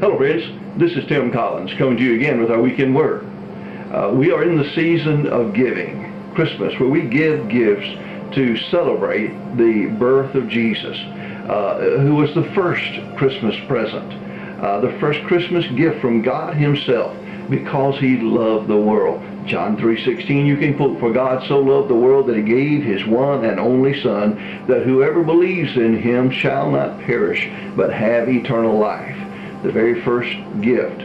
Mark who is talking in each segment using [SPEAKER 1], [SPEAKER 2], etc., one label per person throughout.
[SPEAKER 1] Hello friends, this is Tim Collins coming to you again with our weekend word. We are in the season of giving, Christmas, where we give gifts to celebrate the birth of Jesus, who was the first Christmas present, the first Christmas gift from God himself, because he loved the world. John 3:16, you can quote, "For God so loved the world that he gave his one and only Son, that whoever believes in him shall not perish, but have eternal life." The very first gift.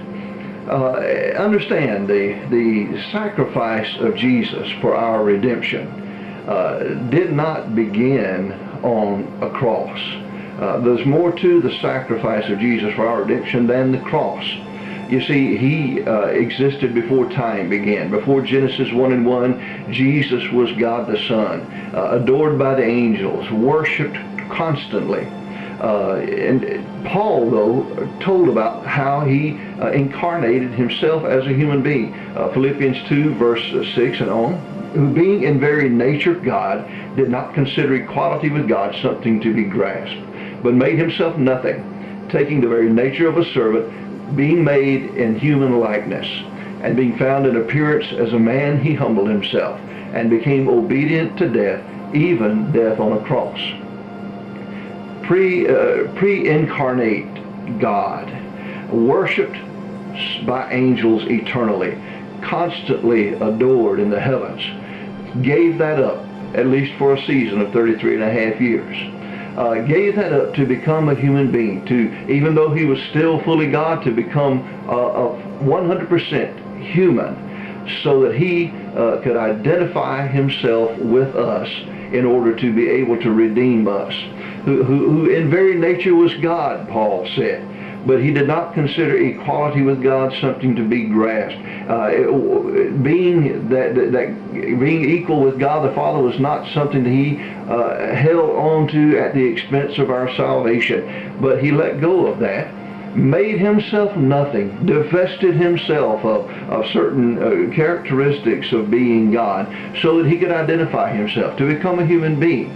[SPEAKER 1] Understand the sacrifice of Jesus for our redemption did not begin on a cross. There's more to the sacrifice of Jesus for our redemption than the cross. You see, he existed before time began. Before Genesis 1:1, Jesus was God the Son, adored by the angels, worshipped constantly. And Paul, though, told about how he incarnated himself as a human being. Philippians 2, verse 6 and on, who being in very nature God, did not consider equality with God something to be grasped, but made himself nothing, taking the very nature of a servant, being made in human likeness, and being found in appearance as a man, he humbled himself, and became obedient to death, even death on a cross. Pre-incarnate God, worshipped by angels eternally, constantly adored in the heavens, gave that up, at least for a season of 33.5 years. Gave that up to become a human being, to, even though he was still fully God, to become 100% human, so that he could identify himself with us in order to be able to redeem us. Who in very nature was God, Paul said, but he did not consider equality with God something to be grasped. Being equal with God the Father was not something that he held on to at the expense of our salvation, but he let go of that, made himself nothing, divested himself of certain characteristics of being God, so that he could identify himself, to become a human being.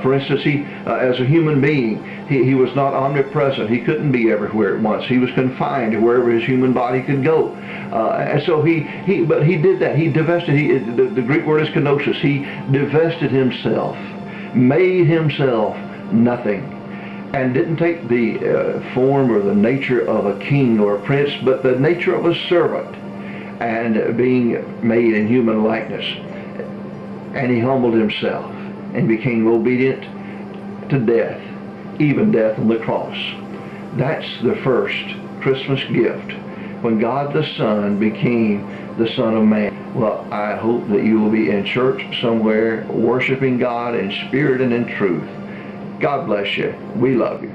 [SPEAKER 1] For instance, as a human being, he was not omnipresent. He couldn't be everywhere at once. He was confined to wherever his human body could go. And so but he did that. He divested, the Greek word is kenosis. He divested himself, made himself nothing, and didn't take the form or the nature of a king or a prince, but the nature of a servant, and being made in human likeness. And he humbled himself and became obedient to death, even death on the cross. That's the first Christmas gift, when God the Son became the Son of Man. Well, I hope that you will be in church somewhere, worshiping God in spirit and in truth. God bless you. We love you.